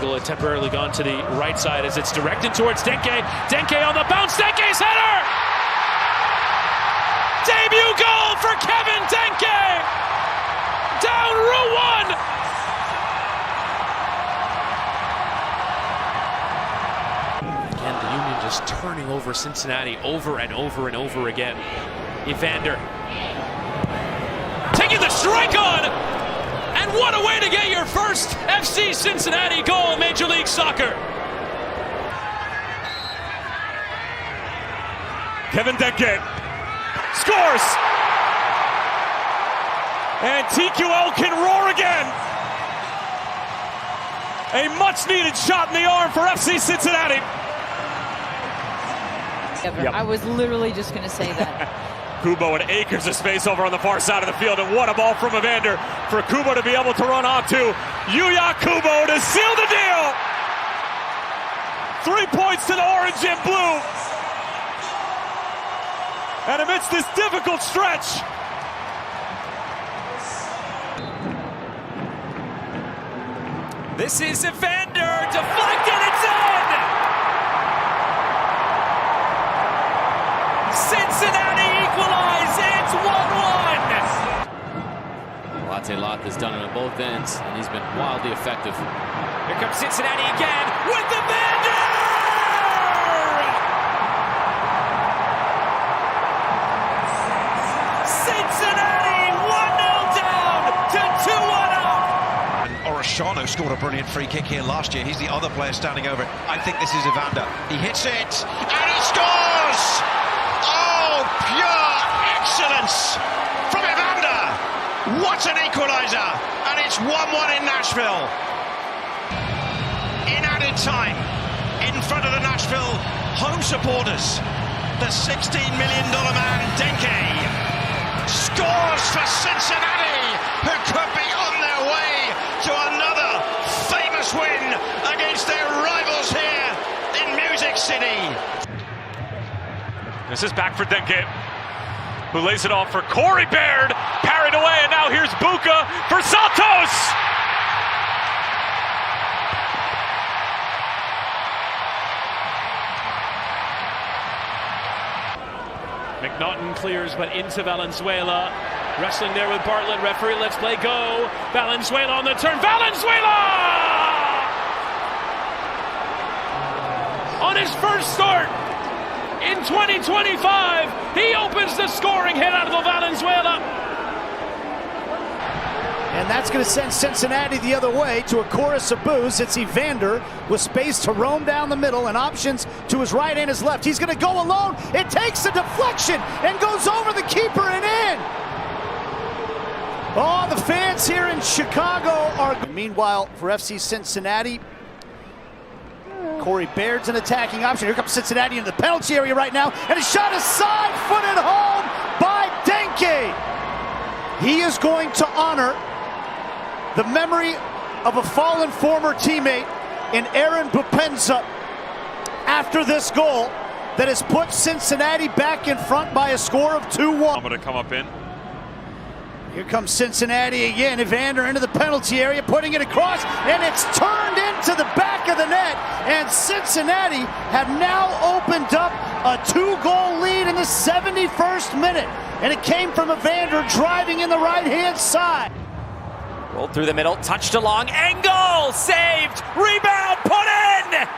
Angle had temporarily gone to the right side as it's directed towards Denke. Denke on the bounce. Denke's header! Debut goal for Kevin Denke! Down Route 1! Again, the Union just turning over Cincinnati over and over and over again. Evander taking the strike on! And what a way to get your first FC Cincinnati goal in Major League Soccer! Kevin Denke scores! And TQL can roar again! A much-needed shot in the arm for FC Cincinnati. Yep. I was literally just going to say that. Kubo and acres of space over on the far side of the field, and what a ball from Evander for Kubo to be able to run onto. Yuya Kubo to seal the deal! 3 points to the orange and blue. And amidst this difficult stretch, this is Evander, deflected, it's in! Cincinnati equalize, it's 1-1! Latte Lot has done it on both ends, and he's been wildly effective. Here comes Cincinnati again with Evander! Cincinnati 1-0 down to 2-1 up! Orishano scored a brilliant free kick here last year. He's the other player standing over it. I think this is Evander. He hits it, and he scores! Oh, pure excellence from Evander! What an equaliser! And it's 1-1 in Nashville. In added time, in front of the Nashville home supporters, the $16 million man Denke scores for Cincinnati, who could be on their way to another famous win against their rivals here in Music City. this is back for Denke, who lays it off for Corey Baird, parried away, and now here's Buka for Santos! McNaughton clears, but into Valenzuela. Wrestling there with Bartlett. Referee, let's play go. Valenzuela on the turn. Valenzuela! On his first start in 2025, he opens the scoring hit out of the Valenzuela. And that's going to send Cincinnati the other way to a chorus of boos. It's Evander with space to roam down the middle and options to his right and his left. He's going to go alone. It takes a deflection and goes over the keeper and in. Oh, the fans here in Chicago are... Meanwhile, for FC Cincinnati, Corey Baird's an attacking option. Here comes Cincinnati into the penalty area right now. And a shot is side-footed home by Denke. He is going to honor the memory of a fallen former teammate in Aaron Bupenza after this goal that has put Cincinnati back in front by a score of 2-1. I'm going to come up in. Here comes Cincinnati again. Evander into the penalty area, putting it across, and it's turned into the back of the net. And Cincinnati have now opened up a 2-goal lead in the 71st minute. And it came from Evander driving in the right-hand side. Rolled through the middle, touched along, angle, saved, rebound, put in!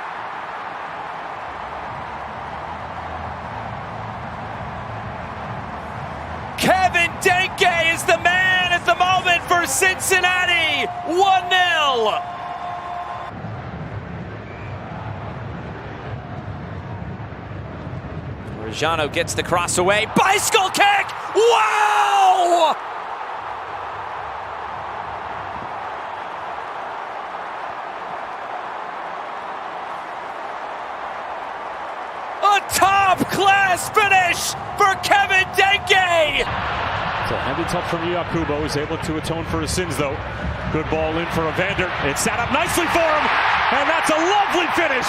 Kevin Denke is the man at the moment for Cincinnati, 1-0. Rajano gets the cross away, bicycle kick, wow! A top-class finish for Kevin Denke! It's a heavy touch from Yakubo, who's able to atone for his sins, though. Good ball in for Evander. It's set up nicely for him, and that's a lovely finish.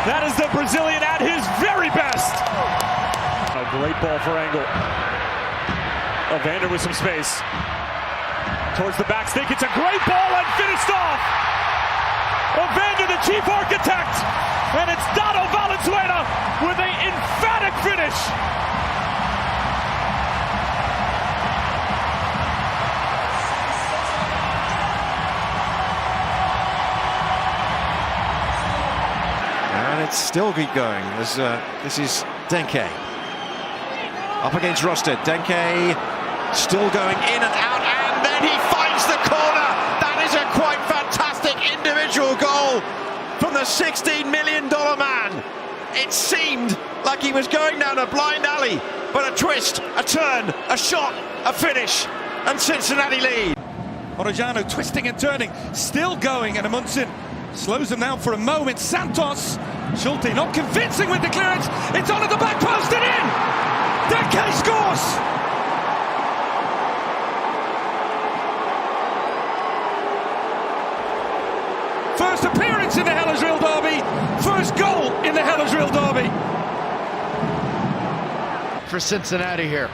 That is the Brazilian at his very best. A great ball for Angle. Evander with some space. towards the back stick. It's a great ball and finished off. Evander, the chief architect, and it's Dado Valenzuela with an emphatic finish. And it's still keep going as this is Denke up against Rosted. Denke still going in and out, and then he finds the corner. That is a quite fantastic individual goal from the $16 million man. It seemed like he was going down a blind alley, but a twist, a turn, a shot, a finish, and Cincinnati lead. Orejano twisting and turning, still going, and Amundsen slows him down for a moment. Santos, Schulte not convincing with the clearance. It's on at the back post and in! Denke scores! First appearance in the Hellersville Derby, first goal in the Hellersville Derby. For Cincinnati here.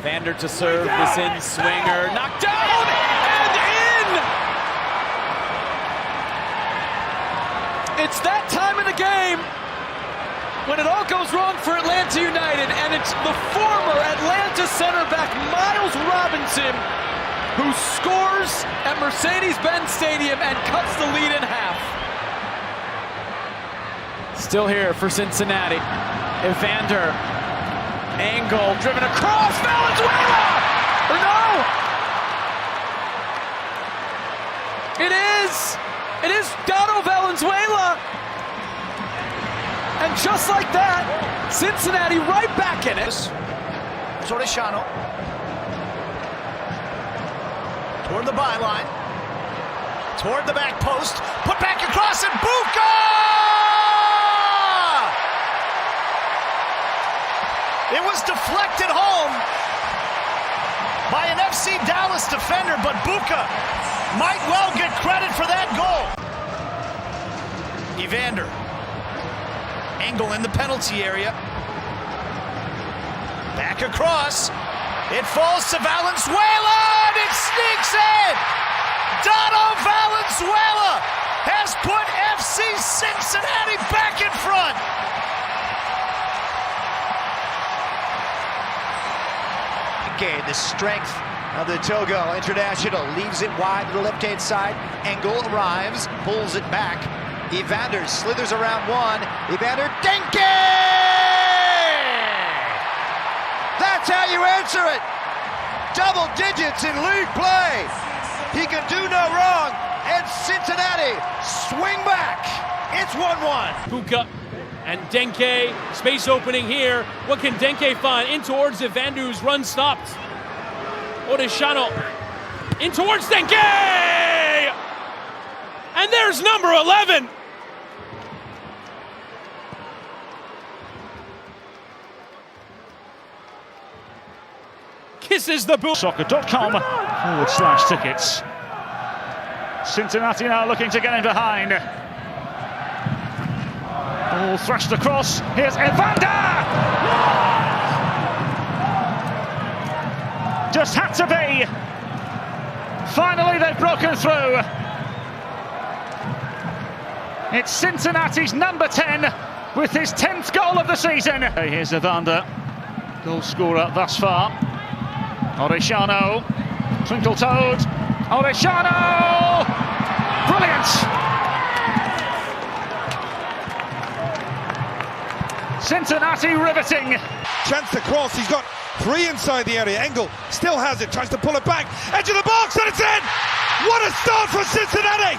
Vander to serve, this in swinger, knocked down and in! It's that time of the game when it all goes wrong for Atlanta United, and it's the former Atlanta center back Miles Robinson who scores at Mercedes-Benz Stadium and cuts the lead in half. Still here for Cincinnati. Evander. Angle driven across. Valenzuela! Or no! It is! It is Dado Valenzuela! And just like that, Cincinnati right back in it. Orejano toward the byline, toward the back post, put back across, and Buka! It was deflected home by an FC Dallas defender, but Buka might well get credit for that goal. Evander, angle in the penalty area, back across, it falls to Valenzuela, and it sneaks in! Dado Valenzuela has put FC Cincinnati back in front! The strength of the Togo international leaves it wide to the left-hand side. Engel arrives, pulls it back. Evander slithers around one. Evander, Denke! That's how you answer it. Double digits in league play. He can do no wrong. And Cincinnati swing back. It's 1-1. Buka and Denke, space opening here. What can Denke find? In towards Evander, whose run stopped. Orejano in towards Denke! And there's number 11. Kisses the boot. Soccer.com/tickets. Cincinnati now looking to get in behind. Ball thrust across. Here's Evander! Just had to be. Finally, they've broken through. It's Cincinnati's number 10 with his 10th goal of the season. Here's Evander, goal scorer thus far. Orejano, twinkle-toed. Orejano! Brilliance! Cincinnati riveting. Chance to cross, he's got three inside the area. Engel still has it, tries to pull it back. Edge of the box, and it's in! What a start for Cincinnati!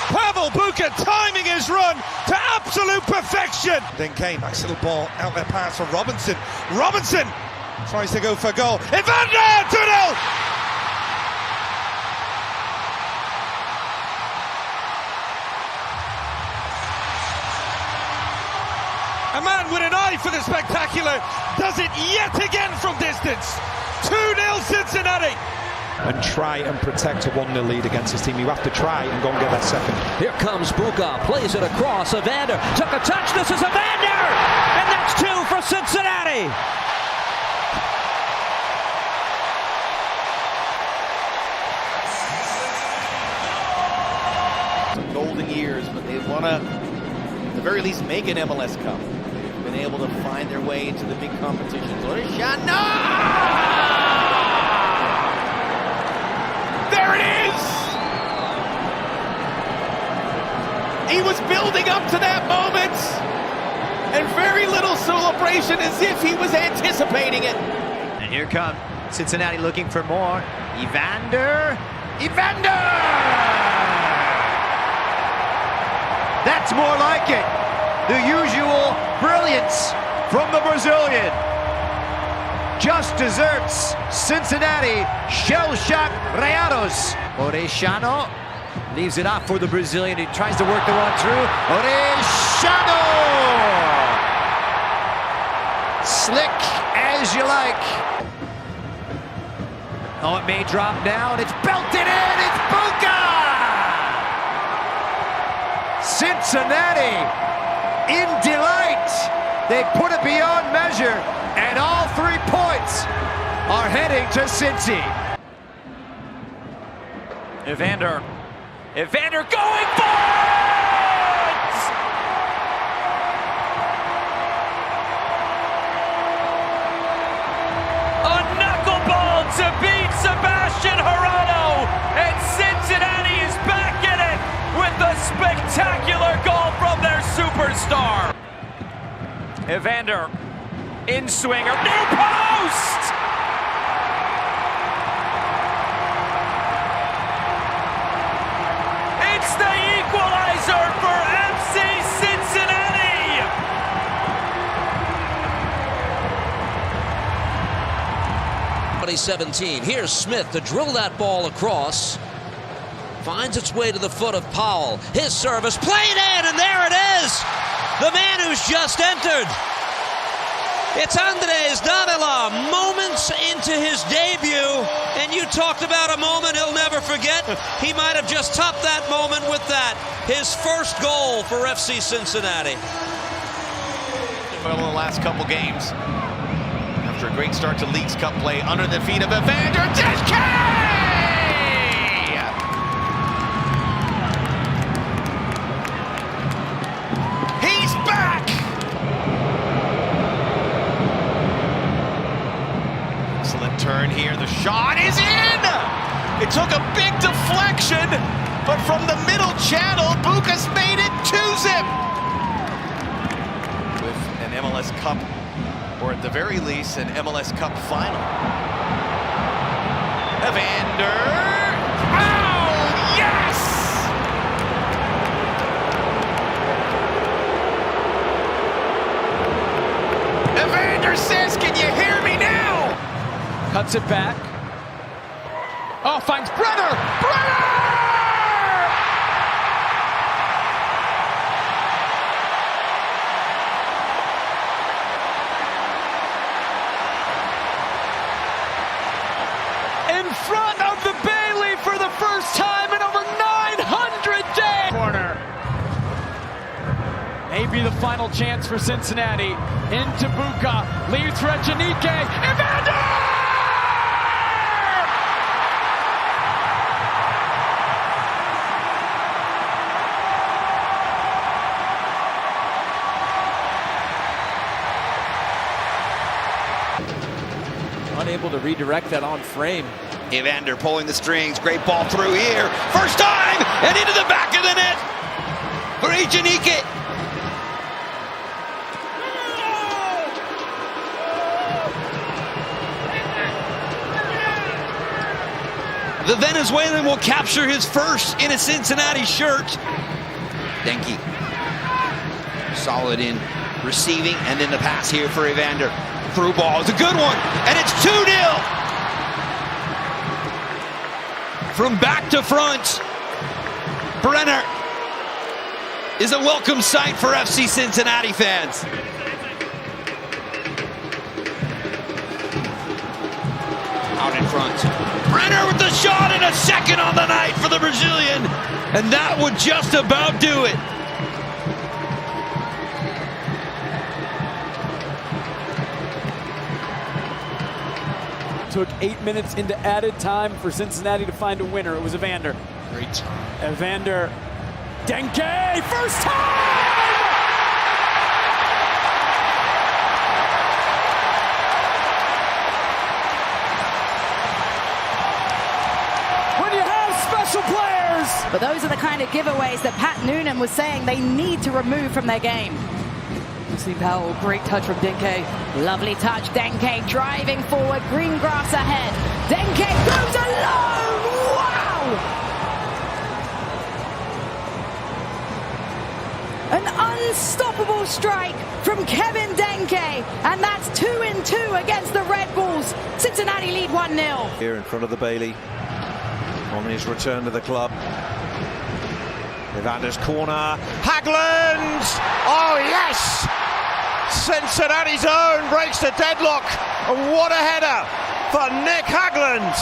Pavel Buka timing his run to absolute perfection. Denke, nice little ball, outlet pass from Robinson. Robinson tries to go for goal. Evander, 2-0! A man with an eye for the spectacular does it yet again from distance. 2-0 Cincinnati. and try and protect a 1-0 lead against his team. You have to try and go and get that second. Here comes Buka, plays it across. Evander took a touch. This is Evander, and that's 2 for Cincinnati. Some golden years, but they want to, at the very least, make an MLS Cup. They've been able to find their way into the big competitions. What a shot! No! There it is! He was building up to that moment, and very little celebration, as if he was anticipating it. And here come Cincinnati looking for more. Evander! That's more like it. The usual brilliance from the Brazilian. Just deserts Cincinnati shell-shocked Rayados. Orellano leaves it off for the Brazilian. He tries to work the run through. Orellano! Slick as you like. Oh, it may drop down. It's belted in. It's Buka! Cincinnati in delight. They put it beyond measure, and all 3 points are heading to Cincy. Evander going forwards! A knuckleball to beat Sebastian Hirano, and Cincinnati is back in it with a spectacular goal from their superstar. Evander, in-swinger, near post! It's the equalizer for FC Cincinnati! 2017. Here's Smith to drill that ball across. Finds its way to the foot of Powell. His service played in, and there it is! The man who's just entered. It's Andres Davila, moments into his debut, and you talked about a moment he'll never forget. He might have just topped that moment with that. His first goal for FC Cincinnati. Well, in the last couple games, after a great start to Leagues Cup play, under the feet of Evander, Denke! He's back! Excellent turn here. The shot is in! It took a big deflection, but from the middle channel, Buka's made it 2-zip! With an MLS Cup, or at the very least, an MLS Cup final. Evander! Oh, yes! Evander says, can you hear me now? Cuts it back. Oh, finds Brenner! Brenner! In front of the Bailey for the first time in over 900 days. Corner. Maybe the final chance for Cincinnati. Into Buka. Leaves for Ejinike. Evander! Unable to redirect that on frame. Evander pulling the strings, great ball through here, first time, and into the back of the net for Ejinike. The Venezuelan will capture his first in a Cincinnati shirt. Denke, solid in receiving, and then the pass here for Evander. Through ball is a good one, and it's 2-0. From back to front, Brenner is a welcome sight for FC Cincinnati fans. out in front. Brenner with the shot and a second on the night for the Brazilian. And that would just about do it. Took 8 minutes into added time for Cincinnati to find a winner. It was Evander. Great time. Evander. Denke, first time! When you have special players! But those are the kind of giveaways that Pat Noonan was saying they need to remove from their game. See Powell, great touch from Denke. Lovely touch, Denke driving forward, green grass ahead. Denke goes alone! Wow! An unstoppable strike from Kevin Denke, and that's 2-2 against the Red Bulls. Cincinnati lead 1-0. Here in front of the Bailey on his return to the club. Evander's corner. Hagland! Oh, yes! Cincinnati's own breaks the deadlock. And what a header for Nick Hagland.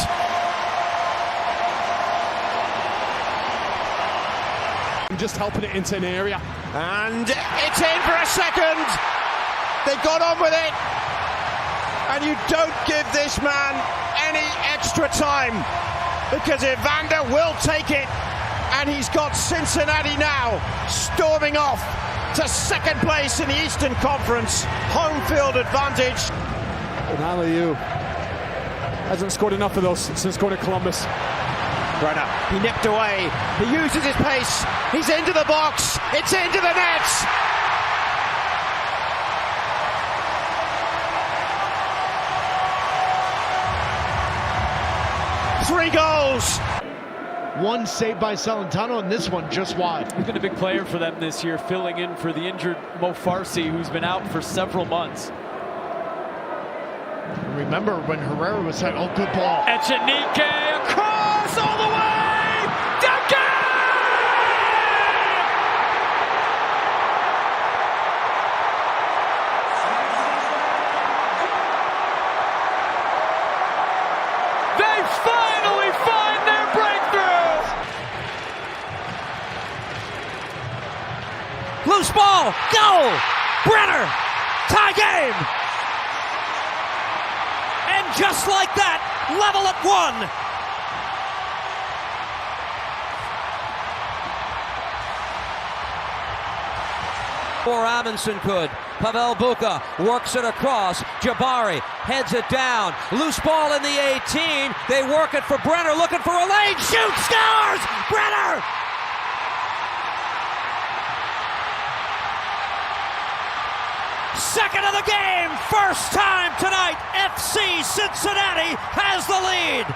Just helping it into an area. And it's in for a second. They got on with it. And you don't give this man any extra time, because Evander will take it. And he's got Cincinnati now storming off to second place in the Eastern Conference. Home field advantage. And you hasn't scored enough of those since going to Columbus. Brenner, he nipped away. He uses his pace. He's into the box. It's into the nets. Three goals. One saved by Salentano and this one just wide. He's been a big player for them this year, filling in for the injured Mo Farsi, who's been out for several months. Remember when Herrera was saying, oh, good ball. Echenique across all the way! Denke! They finally find their breakthrough! Loose ball, goal! Brenner, tie game! And just like that, level at 1. Or Amundsen could. Pavel Buka works it across. Jabari heads it down. Loose ball in the 18. They work it for Brenner, looking for a lane. Shoots, scores! Brenner! Second of the game, first time tonight, FC Cincinnati has the lead.